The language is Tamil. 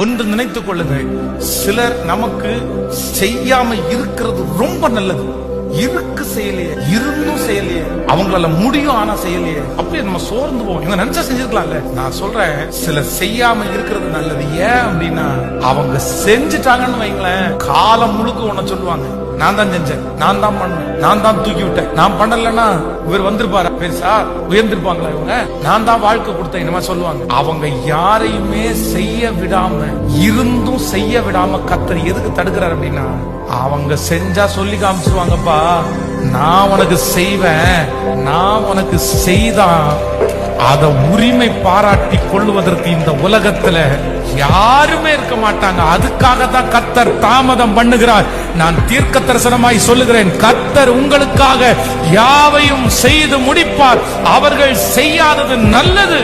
ஒன்று நினைத்துக் கொள்ளுங்கள், சிலர் நமக்கு செய்யாம இருக்கிறது ரொம்ப நல்லது. இருக்கு செய்யலையே, இருந்தும் செய்யலையே, அவங்களால முடியும் ஆனா செய்யலையே, அப்படியே நம்ம சோர்ந்து போவோம். இவங்க நினைச்சா செஞ்சிருக்கலாம்ல. நான் சொல்றேன், சிலர் செய்யாம இருக்கிறது நல்லது. ஏன் அப்படின்னா, அவங்க செஞ்சுட்டாங்கன்னு வைங்களேன், காலம் முழுக்க உன்ன சொல்லுவாங்க, நான் தான் செஞ்சேன், நான் தான் பண்ணேன், நான் தான் தூக்கி விட்டேன், நான் பண்ணலன்னா இவர் வந்திருப்பாரா, பெருசா உயர்ந்திருப்பாங்களா இவங்க, நான் தான் வாழ்க்கை கொடுத்தேன், இந்த மாதிரி சொல்லுவாங்க. அவங்க யாரையுமே செய்ய விடாம, இருந்தும் செய்ய விடாம கர்த்தர் எதுக்கு தடுக்கிறார் அப்படின்னா, அவங்க செஞ்சா சொல்லி காமிச்சிருவாங்கப்பா, நான் உனக்கு செய்வேன், நான் உனக்கு செய்தான் அத உரிமை பாராட்டி கொள்வதற்கு இந்த உலகத்துல யாருமே இருக்க மாட்டாங்க. அதுக்காக தான் கர்த்தர் தாமதம் பண்ணுகிறார். நான் தீர்க்க தரிசனமாய் சொல்லுகிறேன், கர்த்தர் உங்களுக்காக யாவையும் செய்து முடிப்பார். அவர்கள் செய்யாதது நல்லது.